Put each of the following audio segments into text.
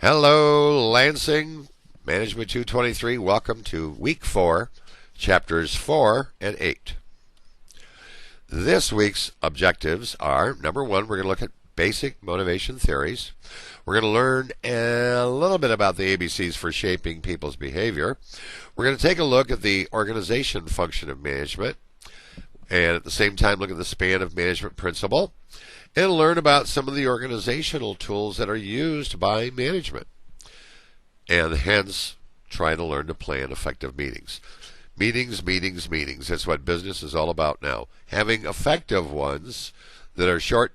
Hello, Lansing. Management 223. Welcome to Week 4, Chapters 4 and 8. This week's objectives are, number 1, we're going to look at basic motivation theories. We're going to learn a little bit about the ABCs for shaping people's behavior. We're going to take a look at the organization function of management, and at the same time look at the span of management principle, and learn about some of the organizational tools that are used by management, and hence try to learn to plan effective meetings. Meetings. That's what business is all about now. Having effective ones that are short,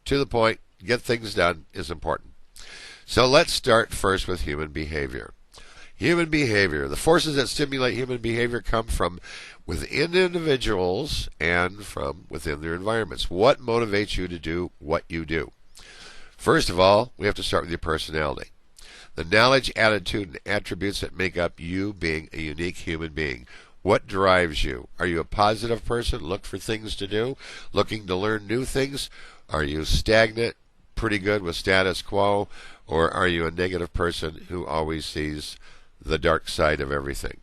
to the point, get things done is important. So let's start first with human behavior. Human behavior. The forces that stimulate human behavior come from within individuals and from within their environments. What motivates you to do what you do? First of all, we have to start with your personality. The knowledge, attitude, and attributes that make up you being a unique human being. What drives you? Are you a positive person? Look for things to do? Looking to learn new things? Are you stagnant, pretty good with status quo? Or are you a negative person who always sees the dark side of everything?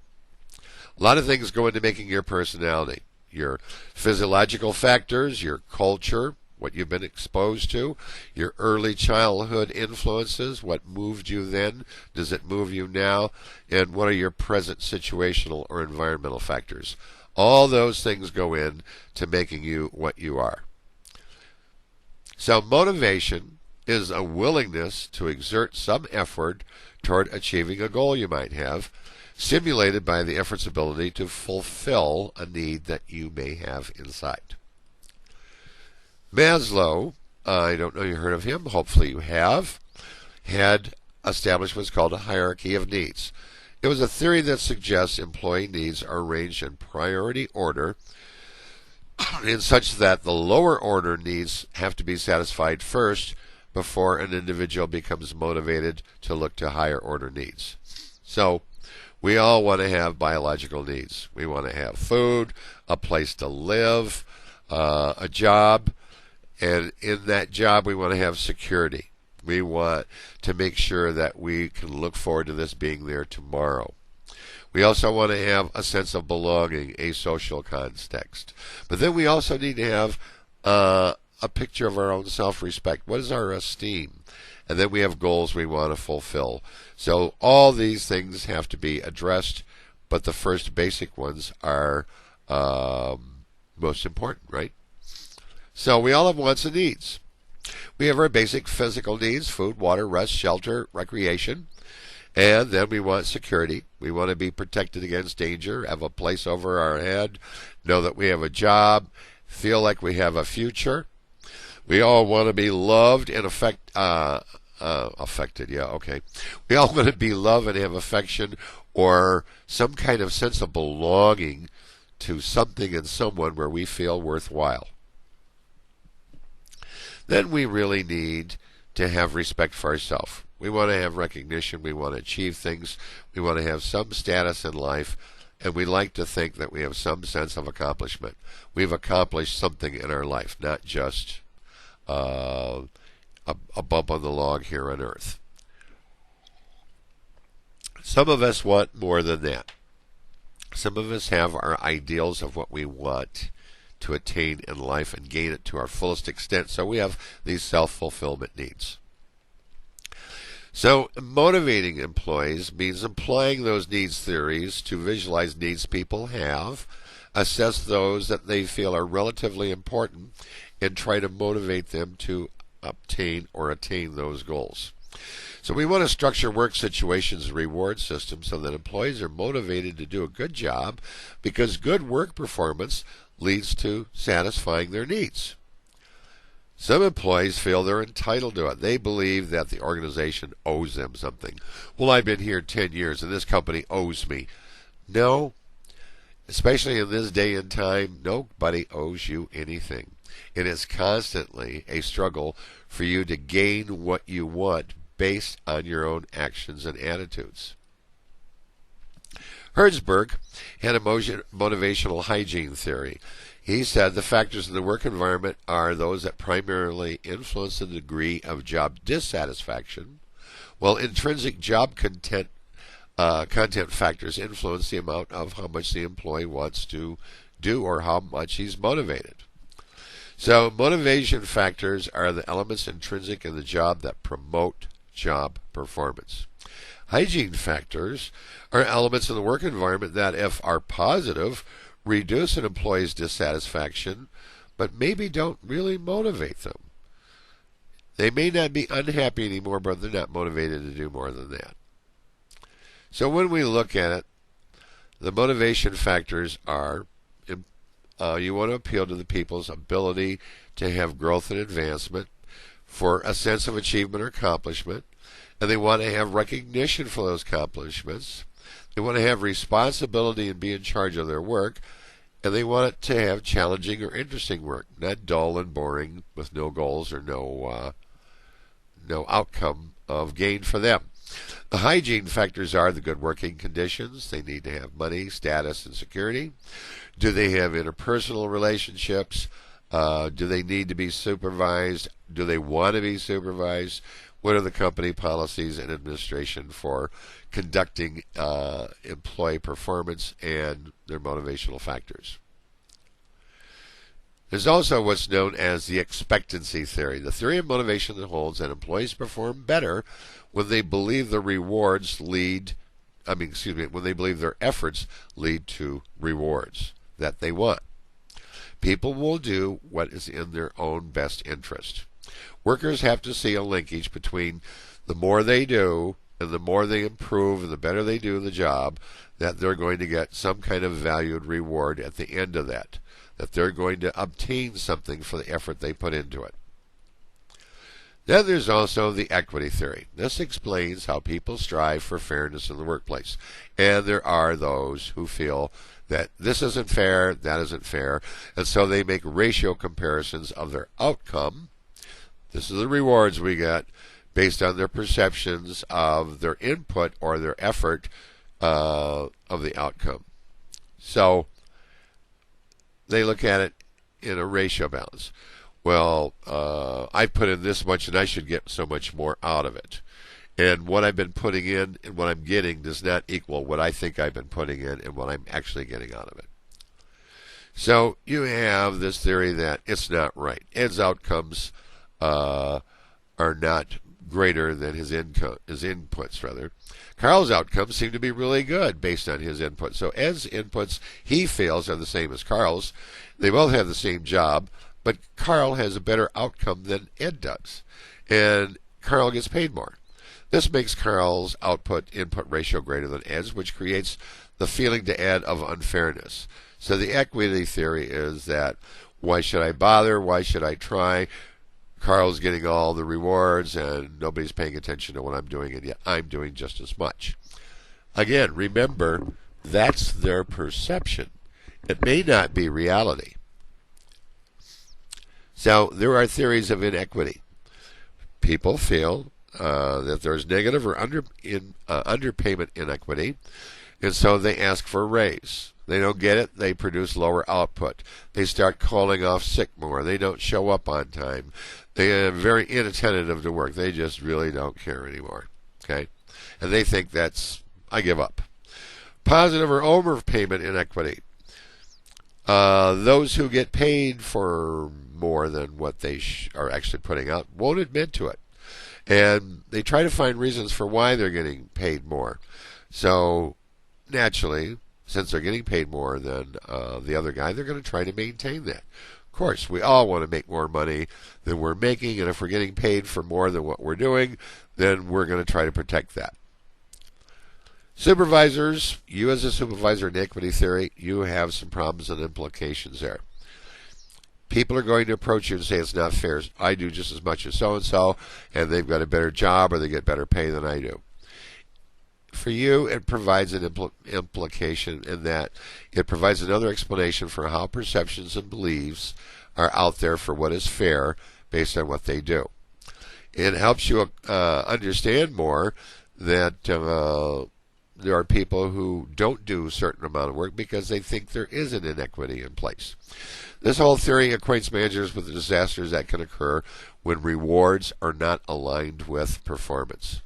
A lot of things go into making your personality. Your physiological factors, your culture, what you've been exposed to, your early childhood influences, what moved you then, does it move you now, and what are your present situational or environmental factors. All those things go in to making you what you are. So motivation is a willingness to exert some effort toward achieving a goal you might have, stimulated by the effort's ability to fulfill a need that you may have inside. Maslow, I don't know you heard of him, hopefully you have, had established what's called a hierarchy of needs. It was a theory that suggests employee needs are arranged in priority order in such that the lower order needs have to be satisfied first before an individual becomes motivated to look to higher order needs. So, we all want to have biological needs. We want to have food, a place to live, a job, and in that job we want to have security. We want to make sure that we can look forward to this being there tomorrow. We also want to have a sense of belonging, a social context. But then we also need to have a picture of our own self-respect. What is our esteem? And then we have goals we want to fulfill. So all these things have to be addressed, but the first basic ones are most important, right? So we all have wants and needs. We have our basic physical needs: food, water, rest, shelter, recreation. And then we want security. We want to be protected against danger, have a place over our head, know that we have a job, feel like we have a future. We all want to be loved and affected. Yeah, okay. We all want to be loved and have affection or some kind of sense of belonging to something and someone where we feel worthwhile. Then we really need to have respect for ourselves. We want to have recognition. We want to achieve things. We want to have some status in life. And we like to think that we have some sense of accomplishment. We've accomplished something in our life, not just a bump on the log here on earth. Some of us want more than that. Some of us have our ideals of what we want to attain in life and gain it to our fullest extent. So we have these self-fulfillment needs. So motivating employees means applying those needs theories to visualize needs people have, assess those that they feel are relatively important, and try to motivate them to obtain or attain those goals. So we want to structure work situations and reward systems so that employees are motivated to do a good job, because good work performance leads to satisfying their needs. Some employees feel they're entitled to it. They believe that the organization owes them something. Well, I've been here 10 years and this company owes me. No, especially in this day and time, nobody owes you anything. It is constantly a struggle for you to gain what you want based on your own actions and attitudes. Hertzberg had a motivational hygiene theory. He said the factors in the work environment are those that primarily influence the degree of job dissatisfaction, Well, intrinsic job content factors influence the amount of how much the employee wants to do or how much he's motivated. So motivation factors are the elements intrinsic in the job that promote job performance. Hygiene factors are elements in the work environment that, if are positive, reduce an employee's dissatisfaction, but maybe don't really motivate them. They may not be unhappy anymore, but they're not motivated to do more than that. So when we look at it, the motivation factors are you want to appeal to the people's ability to have growth and advancement for a sense of achievement or accomplishment, and they want to have recognition for those accomplishments. They want to have responsibility and be in charge of their work, and they want it to have challenging or interesting work, not dull and boring with no goals or no outcome of gain for them. The hygiene factors are the good working conditions. They need to have money, status, and security. Do they have interpersonal relationships? Do they need to be supervised? Do they want to be supervised? What are the company policies and administration for conducting employee performance and their motivational factors? There's also what's known as the expectancy theory, the theory of motivation that holds that employees perform better when they believe their when they believe their efforts lead to rewards that they want. People will do what is in their own best interest. Workers have to see a linkage between the more they do and the more they improve and the better they do the job, that they're going to get some kind of valued reward at the end of that they're going to obtain something for the effort they put into it. Then there's also the equity theory. This explains how people strive for fairness in the workplace. And there are those who feel that this isn't fair, that isn't fair, and so they make ratio comparisons of their outcome. This is the rewards we get based on their perceptions of their input or their effort of the outcome. So they look at it in a ratio balance. Well, I put in this much and I should get so much more out of it. And what I've been putting in and what I'm getting does not equal what I think I've been putting in and what I'm actually getting out of it. So you have this theory that it's not right. Ed's outcomes are not greater than his inputs, rather. Carl's outcomes seem to be really good based on his input. So Ed's inputs he feels are the same as Carl's. They both have the same job, but Carl has a better outcome than Ed does. And Carl gets paid more. This makes Carl's output-input ratio greater than Ed's, which creates the feeling to Ed of unfairness. So the equity theory is that why should I bother? Why should I try? Carl's getting all the rewards and nobody's paying attention to what I'm doing, and yet I'm doing just as much. Again, remember, that's their perception. It may not be reality. So there are theories of inequity. People feel that there's negative or underpayment inequity, and so they ask for a raise. They don't get it, they produce lower output. They start calling off sick more. They don't show up on time. They are very inattentive to work. They just really don't care anymore. Okay? And they think I give up. Positive or overpayment inequity. Those who get paid for more than what they are actually putting out won't admit to it. And they try to find reasons for why they're getting paid more. So, naturally, since they're getting paid more than the other guy, they're going to try to maintain that. Of course, we all want to make more money than we're making, and if we're getting paid for more than what we're doing, then we're going to try to protect that. Supervisors, you as a supervisor in equity theory, you have some problems and implications there. People are going to approach you and say it's not fair. I do just as much as so-and-so, and they've got a better job or they get better pay than I do. For you, it provides an implication in that it provides another explanation for how perceptions and beliefs are out there for what is fair based on what they do. It helps you understand more that there are people who don't do a certain amount of work because they think there is an inequity in place. This whole theory equates managers with the disasters that can occur when rewards are not aligned with performance.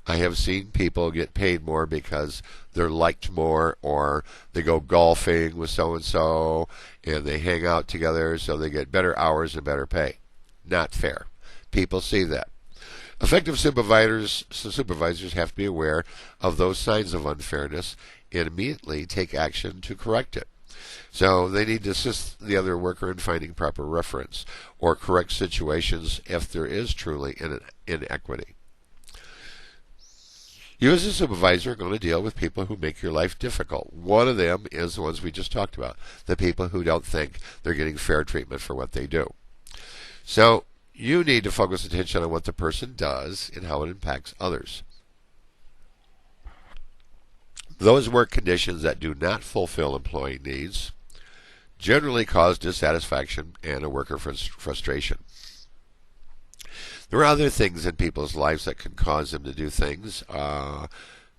I have seen people get paid more because they're liked more, or they go golfing with so-and-so, and they hang out together so they get better hours and better pay. Not fair. People see that. Effective supervisors have to be aware of those signs of unfairness and immediately take action to correct it. So they need to assist the other worker in finding proper reference or correct situations if there is truly an inequity. You as a supervisor are going to deal with people who make your life difficult. One of them is the ones we just talked about, the people who don't think they're getting fair treatment for what they do. So you need to focus attention on what the person does and how it impacts others. Those work conditions that do not fulfill employee needs generally cause dissatisfaction and a worker frustration. There are other things in people's lives that can cause them to do things.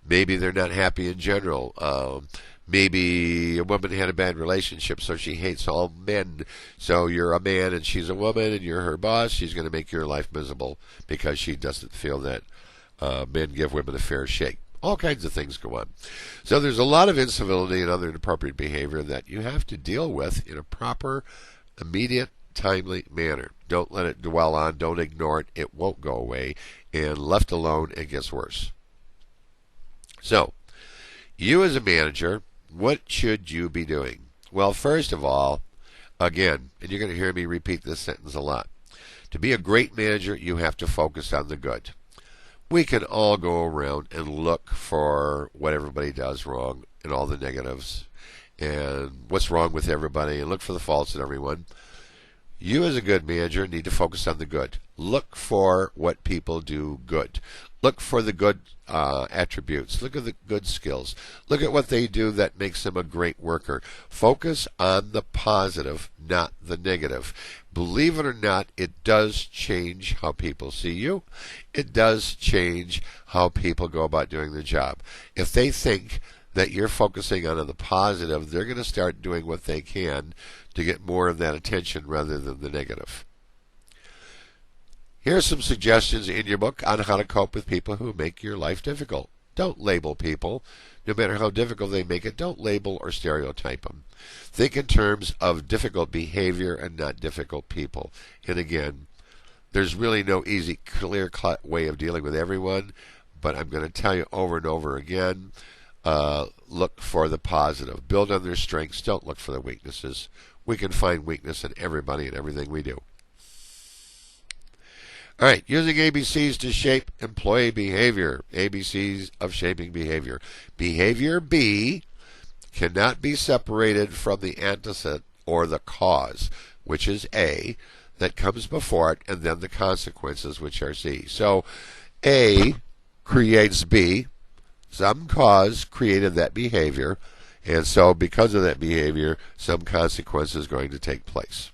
Maybe they're not happy in general. Maybe a woman had a bad relationship, so she hates all men. So you're a man and she's a woman and you're her boss. She's going to make your life miserable because she doesn't feel that men give women a fair shake. All kinds of things go on. So there's a lot of incivility and other inappropriate behavior that you have to deal with in a proper, immediate, timely manner. Don't let it dwell on. Don't ignore it. It won't go away. And left alone, it gets worse. So, you as a manager, what should you be doing? Well, first of all, again, and you're going to hear me repeat this sentence a lot. To be a great manager, you have to focus on the good. We can all go around and look for what everybody does wrong and all the negatives and what's wrong with everybody and look for the faults in everyone. You as a good manager need to focus on the good. Look for what people do good. Look for the good attributes. Look at the good skills. Look at what they do that makes them a great worker. Focus on the positive, not the negative. Believe it or not, it does change how people see you. It does change how people go about doing the job. If they think that you're focusing on the positive, they're going to start doing what they can to get more of that attention rather than the negative. Here are some suggestions in your book on how to cope with people who make your life difficult. Don't label people. No matter how difficult they make it, don't label or stereotype them. Think in terms of difficult behavior and not difficult people. And again, there's really no easy, clear-cut way of dealing with everyone, but I'm going to tell you over and over again, look for the positive. Build on their strengths. Don't look for the weaknesses. We can find weakness in everybody and everything we do. All right, using ABCs to shape employee behavior. ABCs of shaping behavior. Behavior B cannot be separated from the antecedent or the cause, which is A, that comes before it, and then the consequences, which are C. So A creates B. Some cause created that behavior, and so because of that behavior, some consequence is going to take place.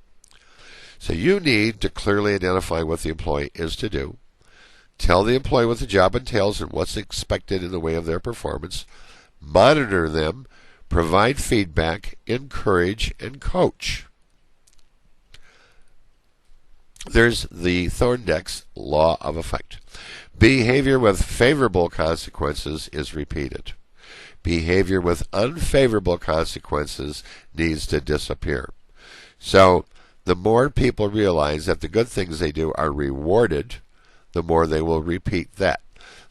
So you need to clearly identify what the employee is to do. Tell the employee what the job entails and what's expected in the way of their performance. Monitor them. Provide feedback. Encourage and coach. There's the Thorndike's law of effect. Behavior with favorable consequences is repeated. Behavior with unfavorable consequences needs to disappear. So the more people realize that the good things they do are rewarded, the more they will repeat that.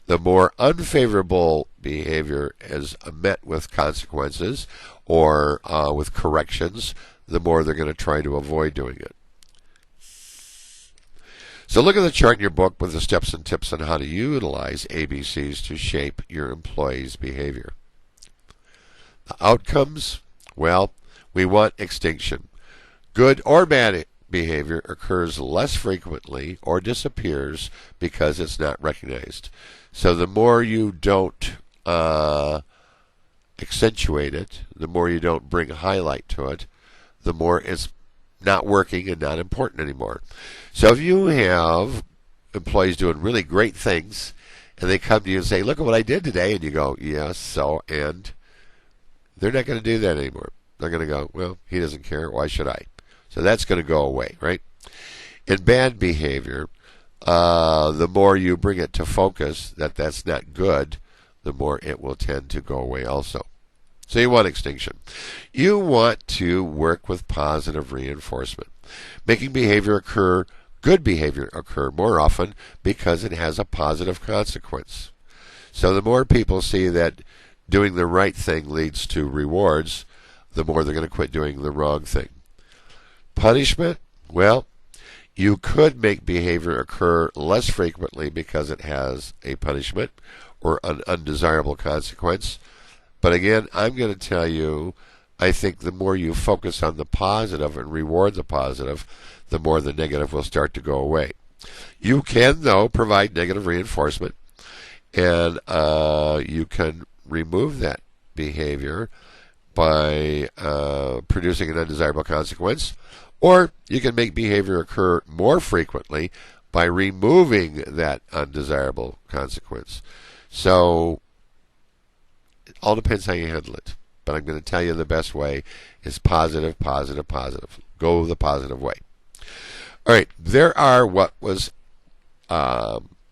The more unfavorable behavior is met with consequences or with corrections, the more they're going to try to avoid doing it. So look at the chart in your book with the steps and tips on how to utilize ABCs to shape your employees' behavior. The outcomes, well, we want extinction. Good or bad behavior occurs less frequently or disappears because it's not recognized. So the more you don't accentuate it, the more you don't bring a highlight to it, the more it's not working and not important anymore. So if you have employees doing really great things and they come to you and say, look at what I did today, and you go, yes, so, and they're not going to do that anymore. They're going to go, well, he doesn't care, why should I? So that's going to go away, right? In bad behavior, the more you bring it to focus that that's not good, the more it will tend to go away also. So you want extinction. You want to work with positive reinforcement, making good behavior occur more often because it has a positive consequence. So the more people see that doing the right thing leads to rewards, the more they're going to quit doing the wrong thing. Punishment, well, you could make behavior occur less frequently because it has a punishment or an undesirable consequence. But again, I'm going to tell you, I think the more you focus on the positive and reward the positive, the more the negative will start to go away. You can, though, provide negative reinforcement, and you can remove that behavior by producing an undesirable consequence, or you can make behavior occur more frequently by removing that undesirable consequence. So it all depends how you handle it. But I'm going to tell you the best way is positive, positive, positive. Go the positive way. All right, there are what was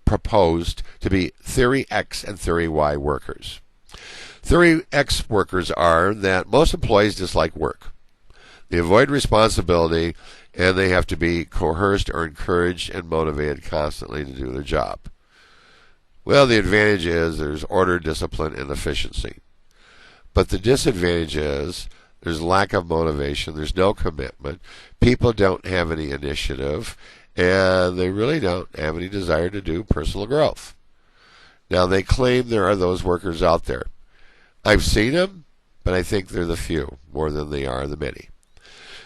proposed to be Theory X and Theory Y workers. Theory X workers are that most employees dislike work. They avoid responsibility, and they have to be coerced or encouraged and motivated constantly to do their job. Well, the advantage is there's order, discipline, and efficiency. But the disadvantage is there's lack of motivation, there's no commitment, people don't have any initiative, and they really don't have any desire to do personal growth. Now, they claim there are those workers out there. I've seen them, but I think they're the few more than they are the many.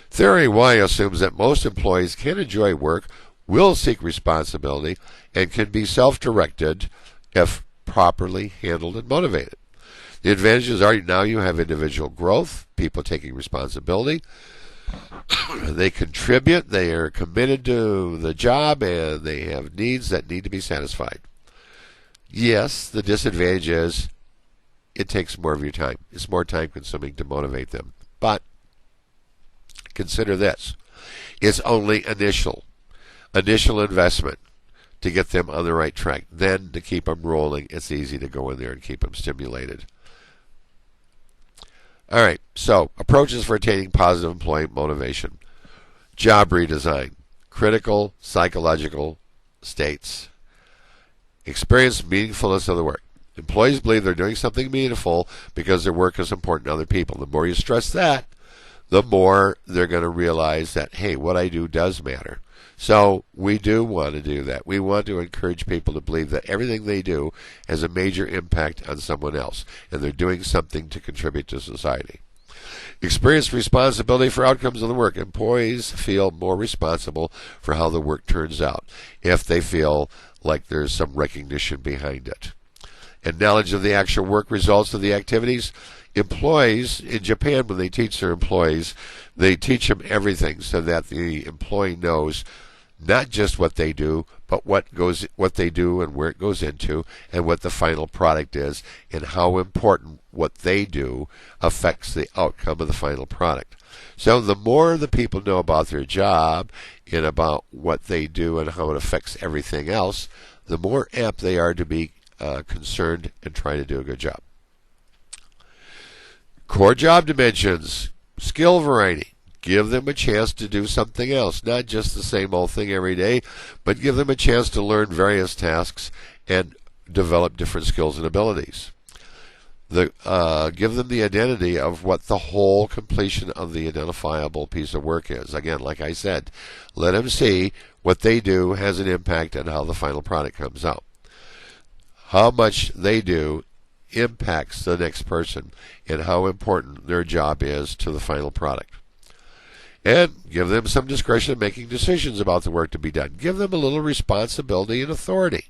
Theory Y assumes that most employees can enjoy work, will seek responsibility, and can be self-directed if properly handled and motivated. The advantages are now you have individual growth, people taking responsibility, they contribute, they are committed to the job, and they have needs that need to be satisfied. Yes, the disadvantage is it takes more of your time. It's more time consuming to motivate them. But consider this. It's only initial investment to get them on the right track. Then to keep them rolling, it's easy to go in there and keep them stimulated. All right, so approaches for attaining positive employee motivation. Job redesign, critical psychological states, experience meaningfulness of the work. Employees believe they're doing something meaningful because their work is important to other people. The more you stress that, the more they're going to realize that, hey, what I do does matter. So we do want to do that. We want to encourage people to believe that everything they do has a major impact on someone else, and they're doing something to contribute to society. Experience responsibility for outcomes of the work. Employees feel more responsible for how the work turns out if they feel like there's some recognition behind it. And knowledge of the actual work results of the activities. Employees in Japan, when they teach their employees, they teach them everything so that the employee knows not just what they do, but what they do and where it goes into, and what the final product is, and how important what they do affects the outcome of the final product. So the more the people know about their job and about what they do and how it affects everything else, the more apt they are to be concerned and try to do a good job. Core job dimensions, skill variety. Give them a chance to do something else, not just the same old thing every day, but give them a chance to learn various tasks and develop different skills and abilities. Give them the identity of what the whole completion of the identifiable piece of work is. Again, like I said, let them see what they do has an impact on how the final product comes out. How much they do impacts the next person and how important their job is to the final product. And give them some discretion in making decisions about the work to be done. Give them a little responsibility and authority.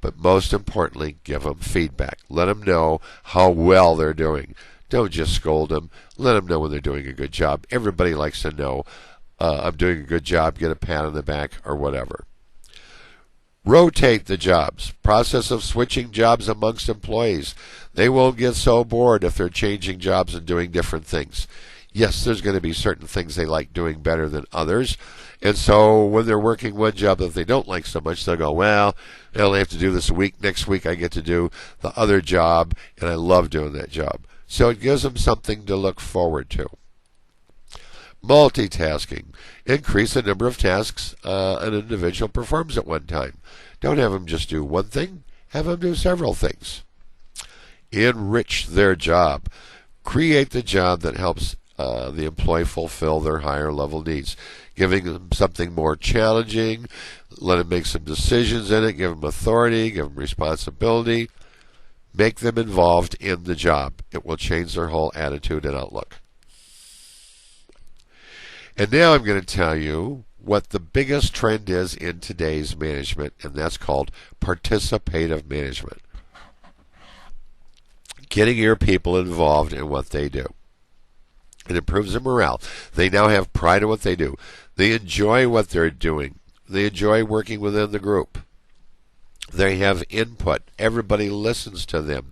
But most importantly, give them feedback. Let them know how well they're doing. Don't just scold them. Let them know when they're doing a good job. Everybody likes to know, I'm doing a good job, get a pat on the back or whatever. Rotate the jobs. Process of switching jobs amongst employees. They won't get so bored if they're changing jobs and doing different things. Yes, there's going to be certain things they like doing better than others. And so when they're working one job that they don't like so much, they'll go, well, I only have to do this a week. Next week I get to do the other job, and I love doing that job. So it gives them something to look forward to. Multitasking. Increase the number of tasks an individual performs at one time. Don't have them just do one thing. Have them do several things. Enrich their job. Create the job that helps the employee fulfill their higher level needs. Giving them something more challenging. Let them make some decisions in it. Give them authority. Give them responsibility. Make them involved in the job. It will change their whole attitude and outlook. And now I'm going to tell you what the biggest trend is in today's management, and that's called participative management. Getting your people involved in what they do. It improves their morale. They now have pride in what they do. They enjoy what they're doing. They enjoy working within the group. They have input. Everybody listens to them.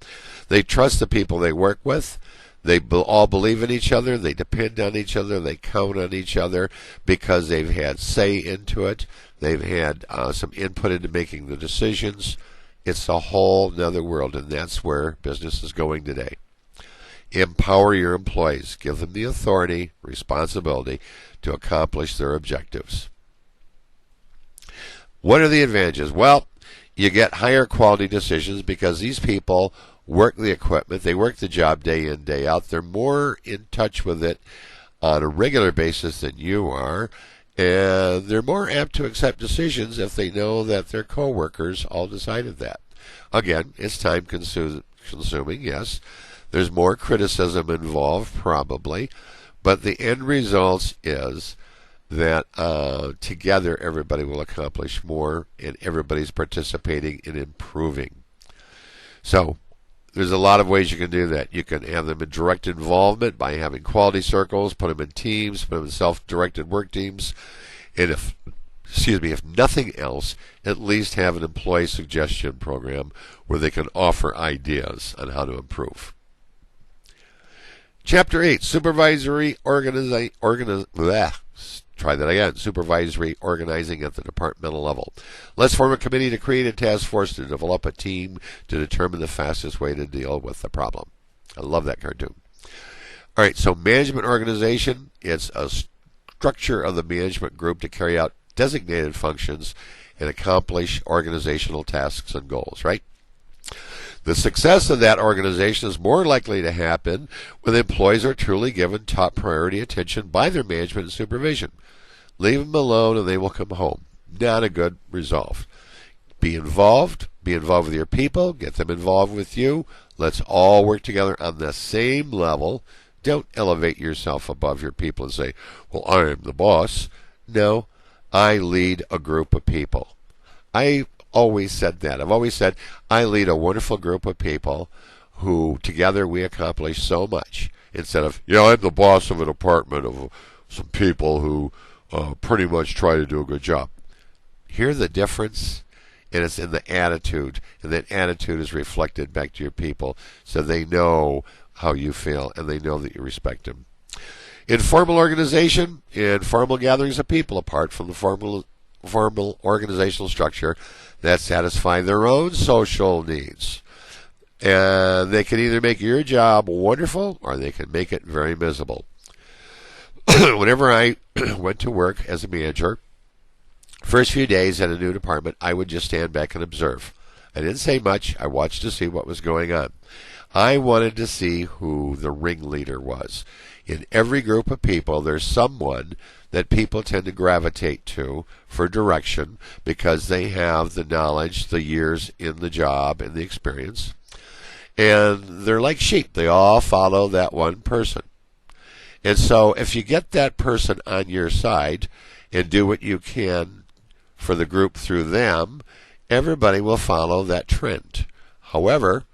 They trust the people they work with. They all believe in each other. They depend on each other. They count on each other because they've had say into it. They've had some input into making the decisions. It's a whole nother world, and that's where business is going today. Empower your employees. Give them the authority, responsibility to accomplish their objectives. What are the advantages? Well, you get higher quality decisions because these people work the equipment, they work the job day in, day out. They're more in touch with it on a regular basis than you are, and they're more apt to accept decisions if they know that their coworkers all decided that. Again, it's time consuming, yes. There's more criticism involved, probably, but the end result is that together everybody will accomplish more, and everybody's participating in improving. So there's a lot of ways you can do that. You can have them in direct involvement by having quality circles, put them in teams, put them in self-directed work teams, and if nothing else, at least have an employee suggestion program where they can offer ideas on how to improve. Chapter 8, Supervisory Supervisory organizing at the departmental level. Let's form a committee to create a task force to develop a team to determine the fastest way to deal with the problem. I love that cartoon. All right, so management organization, it's a structure of the management group to carry out designated functions and accomplish organizational tasks and goals, right? The success of that organization is more likely to happen when employees are truly given top priority attention by their management and supervision. Leave them alone and they will come home. Not a good result. Be involved with your people, get them involved with you. Let's all work together on the same level. Don't elevate yourself above your people and say, well, I am the boss. No, I lead a group of people. I always said that. I've always said I lead a wonderful group of people who together we accomplish so much. Instead of, I'm the boss of a department of some people who pretty much try to do a good job. Hear the difference? And it's in the attitude. And that attitude is reflected back to your people so they know how you feel and they know that you respect them. Informal organization, informal gatherings of people apart from the formal organizational structure that satisfy their own social needs. And they can either make your job wonderful or they can make it very miserable. Whenever I went to work as a manager, first few days at a new department, I would just stand back and observe. I didn't say much. I watched to see what was going on. I wanted to see who the ringleader was. In every group of people, there's someone that people tend to gravitate to for direction because they have the knowledge, the years in the job, and the experience. And they're like sheep. They all follow that one person. And so if you get that person on your side and do what you can for the group through them, everybody will follow that trend. However,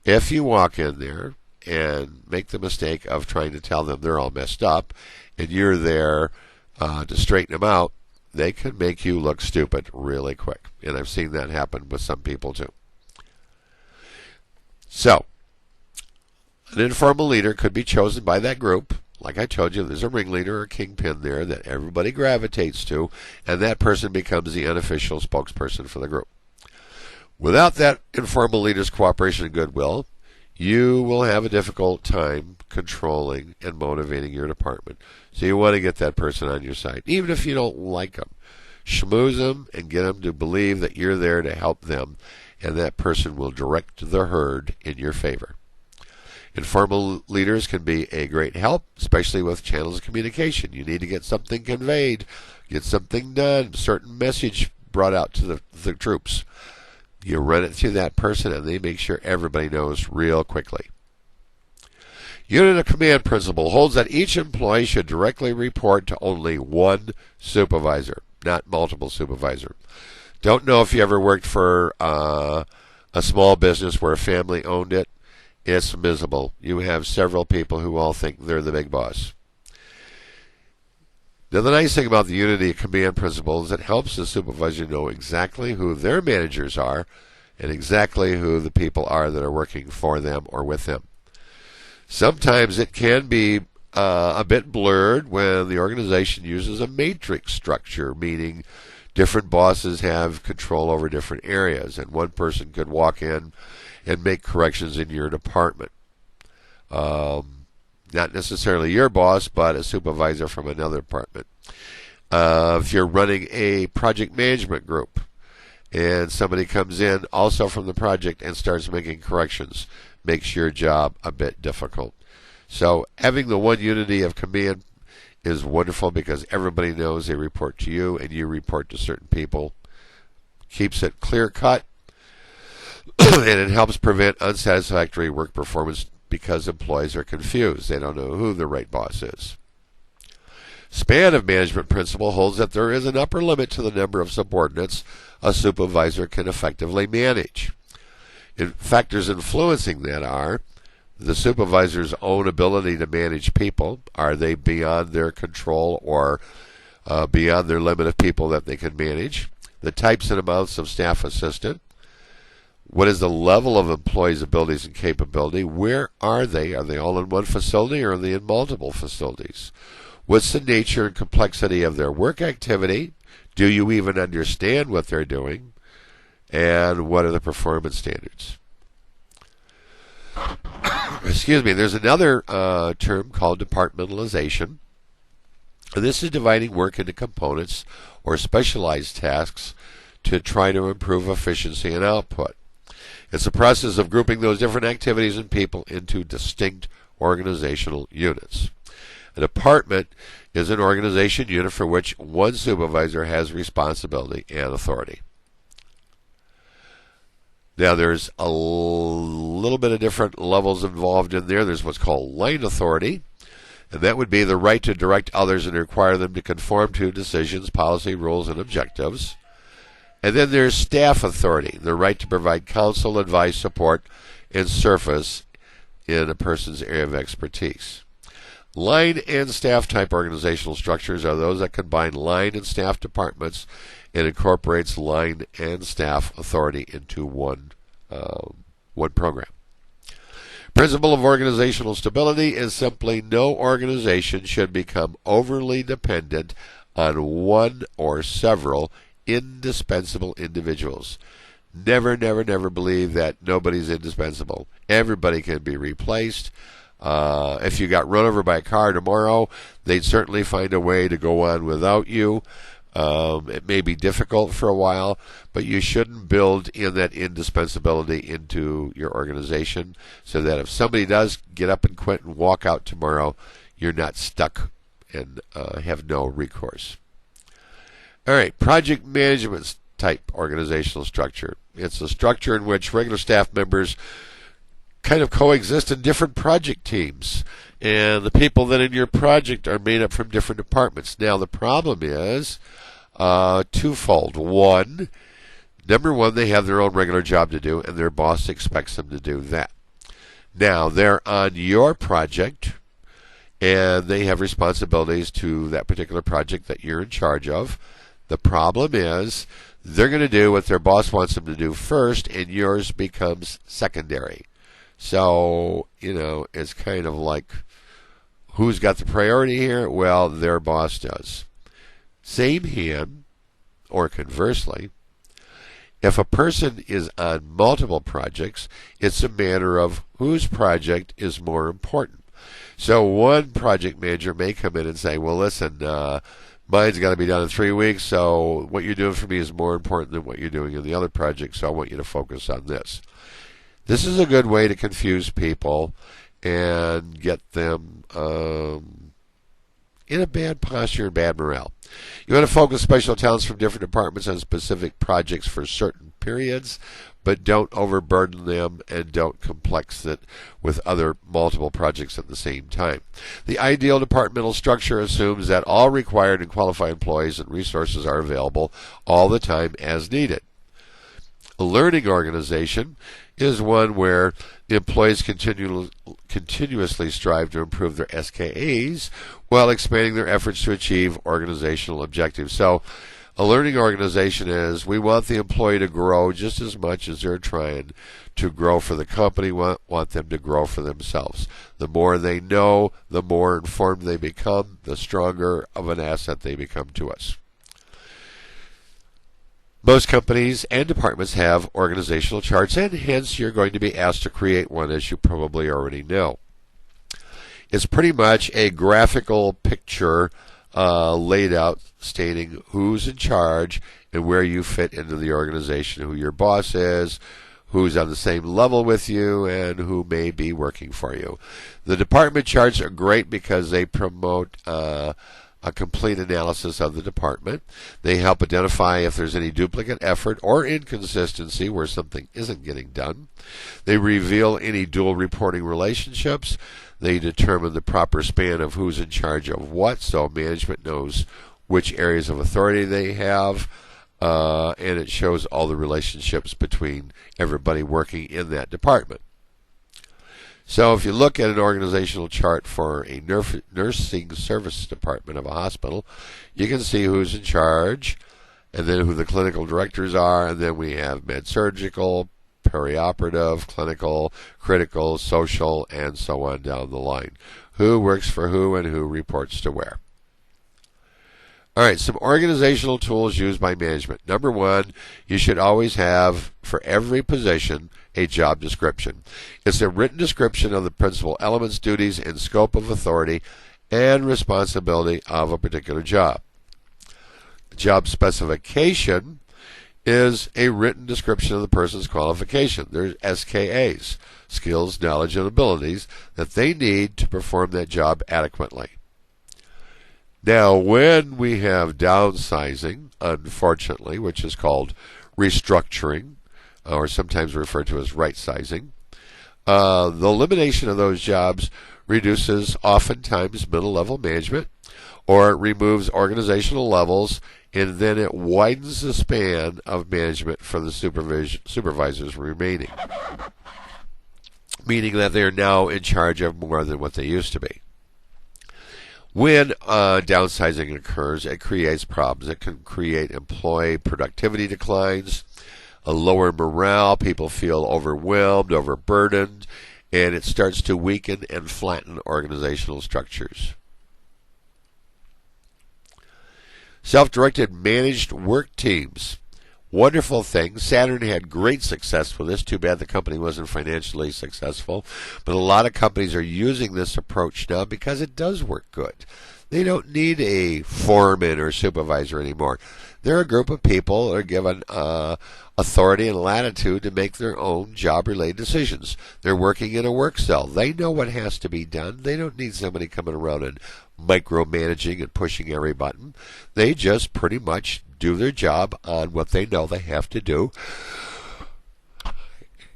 if you walk in there and make the mistake of trying to tell them they're all messed up and you're there to straighten them out, they can make you look stupid really quick. And I've seen that happen with some people too. So, an informal leader could be chosen by that group, like I told you, there's a ringleader or kingpin there that everybody gravitates to, and that person becomes the unofficial spokesperson for the group. Without that informal leader's cooperation and goodwill, you will have a difficult time controlling and motivating your department. So you want to get that person on your side, even if you don't like them. Schmooze them and get them to believe that you're there to help them, and that person will direct the herd in your favor. Informal leaders can be a great help, especially with channels of communication. You need to get something conveyed, get something done, a certain message brought out to the troops. You run it through that person, and they make sure everybody knows real quickly. Unit of command principle holds that each employee should directly report to only one supervisor, not multiple supervisors. Don't know if you ever worked for a small business where a family owned it. It's miserable. You have several people who all think they're the big boss. Now, the nice thing about the unity of command principle is it helps the supervisor know exactly who their managers are and exactly who the people are that are working for them or with them. Sometimes it can be a bit blurred when the organization uses a matrix structure, meaning different bosses have control over different areas, and one person could walk in and make corrections in your department. Not necessarily your boss, but a supervisor from another department. If you're running a project management group and somebody comes in also from the project and starts making corrections, makes your job a bit difficult. So having the one unity of command is wonderful because everybody knows they report to you and you report to certain people. Keeps it clear cut and it helps prevent unsatisfactory work performance because employees are confused. They don't know who the right boss is. Span of management principle holds that there is an upper limit to the number of subordinates a supervisor can effectively manage. Factors influencing that are the supervisor's own ability to manage people. Are they beyond their control or beyond their limit of people that they can manage? The types and amounts of staff assistant. What is the level of employees' abilities and capability? Where are they? Are they all in one facility or are they in multiple facilities? What's the nature and complexity of their work activity? Do you even understand what they're doing? And what are the performance standards? Excuse me. There's another term called departmentalization. And this is dividing work into components or specialized tasks to try to improve efficiency and output. It's a process of grouping those different activities and people into distinct organizational units. A department is an organization unit for which one supervisor has responsibility and authority. Now, there's a little bit of different levels involved in there. There's what's called line authority, and that would be the right to direct others and require them to conform to decisions, policy, rules, and objectives. And then there's staff authority, the right to provide counsel, advice, support, and service in a person's area of expertise. Line and staff type organizational structures are those that combine line and staff departments and incorporates line and staff authority into one program. Principle of organizational stability is simply no organization should become overly dependent on one or several indispensable individuals. Never, never, never believe that nobody's indispensable. Everybody can be replaced. If you got run over by a car tomorrow, they'd certainly find a way to go on without you. It may be difficult for a while, but you shouldn't build in that indispensability into your organization so that if somebody does get up and quit and walk out tomorrow, you're not stuck and have no recourse. All right, project management type organizational structure. It's a structure in which regular staff members kind of coexist in different project teams. And the people that in your project are made up from different departments. Now, the problem is twofold. Number one, they have their own regular job to do, and their boss expects them to do that. Now, they're on your project, and they have responsibilities to that particular project that you're in charge of. The problem is they're going to do what their boss wants them to do first, and yours becomes secondary. So, it's kind of like, Who's got the priority here? Well, their boss does. Same hand, or conversely, if a person is on multiple projects, it's a matter of whose project is more important. So one project manager may come in and say, well, listen, mine's got to be done in 3 weeks, so what you're doing for me is more important than what you're doing in the other project, so I want you to focus on this. This is a good way to confuse people and get them in a bad posture and bad morale. You want to focus special talents from different departments on specific projects for certain periods, but don't overburden them and don't complex it with other multiple projects at the same time. The ideal departmental structure assumes that all required and qualified employees and resources are available all the time as needed. A learning organization is one where the employees continuously strive to improve their SKAs while expanding their efforts to achieve organizational objectives. So a learning organization is, we want the employee to grow just as much as they're trying to grow for the company. We want them to grow for themselves. The more they know, the more informed they become, the stronger of an asset they become to us. Most companies and departments have organizational charts, and hence you're going to be asked to create one, as you probably already know. It's pretty much a graphical picture laid out stating who's in charge and where you fit into the organization, who your boss is, who's on the same level with you, and who may be working for you. The department charts are great because they promote a complete analysis of the department. They help identify if there's any duplicate effort or inconsistency where something isn't getting done. They reveal any dual reporting relationships. They determine the proper span of who's in charge of what, so management knows which areas of authority they have, and it shows all the relationships between everybody working in that department. So if you look at an organizational chart for a nursing service department of a hospital, you can see who's in charge, and then who the clinical directors are, and then we have med-surgical, perioperative, clinical, critical, social, and so on down the line. Who works for who and who reports to where. All right, some organizational tools used by management. Number one, you should always have, for every position, a job description. It's a written description of the principal elements, duties, and scope of authority and responsibility of a particular job. Job specification is a written description of the person's qualification. There's SKAs, skills, knowledge, and abilities that they need to perform that job adequately. Now, when we have downsizing, unfortunately, which is called restructuring, or sometimes referred to as right-sizing, the elimination of those jobs reduces oftentimes middle-level management, or it removes organizational levels, and then it widens the span of management for the supervisors remaining, meaning that they are now in charge of more than what they used to be. When downsizing occurs, it creates problems. It can create employee productivity declines, a lower morale, people feel overwhelmed, overburdened, and it starts to weaken and flatten organizational structures. Self-directed managed work teams. Wonderful thing. Saturn had great success with this. Too bad the company wasn't financially successful. But a lot of companies are using this approach now because it does work good. They don't need a foreman or supervisor anymore. They're a group of people that are given authority and latitude to make their own job-related decisions. They're working in a work cell. They know what has to be done. They don't need somebody coming around and micromanaging and pushing every button. They just pretty much do their job on what they know they have to do,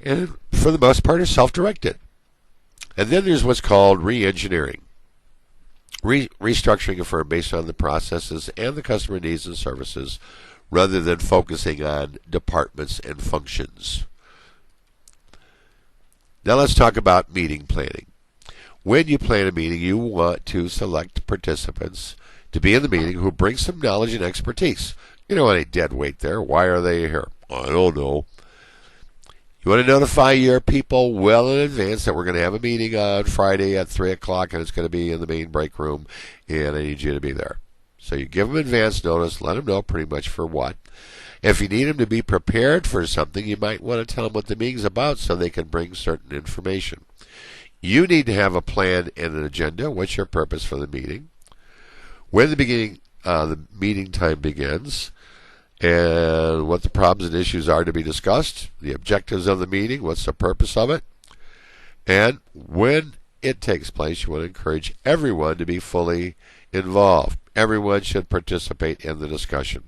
and for the most part are self-directed. And then there's what's called re-engineering. Restructuring a firm based on the processes and the customer needs and services rather than focusing on departments and functions. Now let's talk about meeting planning. When you plan a meeting, you want to select participants to be in the meeting who bring some knowledge and expertise. You don't want any dead weight there. Why are they here? I don't know. You want to notify your people well in advance that we're going to have a meeting on Friday at 3 o'clock, and it's going to be in the main break room, and I need you to be there. So you give them advance notice, let them know pretty much for what. If you need them to be prepared for something, you might want to tell them what the meeting's about so they can bring certain information. You need to have a plan and an agenda. What's your purpose for the meeting? When the meeting time begins, and what the problems and issues are to be discussed, the objectives of the meeting, what's the purpose of it, and when it takes place, you want to encourage everyone to be fully involved. Everyone should participate in the discussion.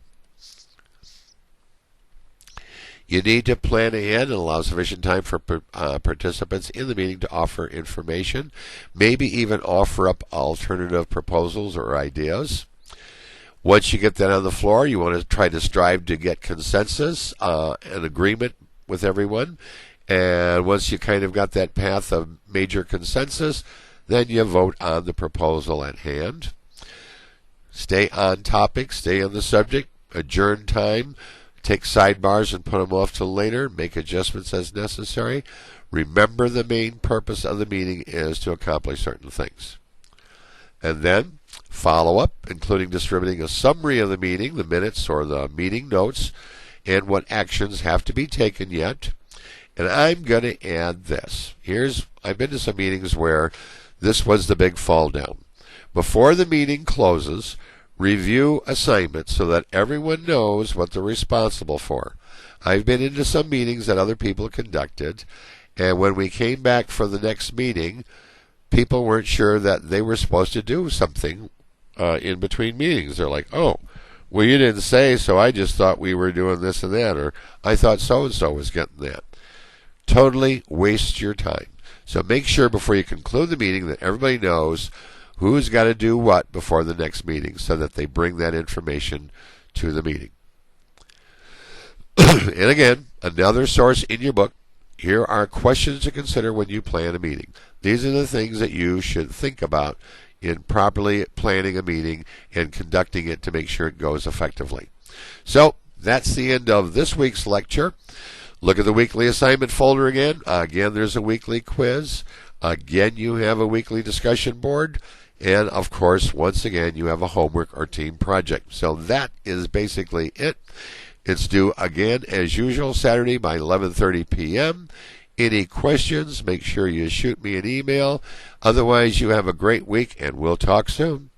You need to plan ahead and allow sufficient time for participants in the meeting to offer information, maybe even offer up alternative proposals or ideas. Once you get that on the floor, you want to try to strive to get consensus, an agreement with everyone. And once you kind of got that path of major consensus, then you vote on the proposal at hand. Stay on topic, stay on the subject, adjourn time, take sidebars and put them off till later, make adjustments as necessary. Remember, the main purpose of the meeting is to accomplish certain things. And then follow up, including distributing a summary of the meeting, the minutes or the meeting notes, and what actions have to be taken yet. And I'm going to add this. I've been to some meetings where this was the big fall down. Before the meeting closes, review assignments so that everyone knows what they're responsible for. I've been into some meetings that other people conducted, and when we came back for the next meeting, people weren't sure that they were supposed to do something in between meetings. They're like, oh, well, you didn't say, so I just thought we were doing this and that, or I thought so-and-so was getting that. Totally waste your time. So make sure before you conclude the meeting that everybody knows who's got to do what before the next meeting so that they bring that information to the meeting. And again, another source in your book, here are questions to consider when you plan a meeting. These are the things that you should think about in properly planning a meeting and conducting it to make sure it goes effectively. So that's the end of this week's lecture. Look at the weekly assignment folder again. Again, there's a weekly quiz. Again, you have a weekly discussion board. And, of course, once again, you have a homework or team project. So that is basically it. It's due again, as usual, Saturday by 11:30 p.m. Any questions, make sure you shoot me an email. Otherwise, you have a great week, and we'll talk soon.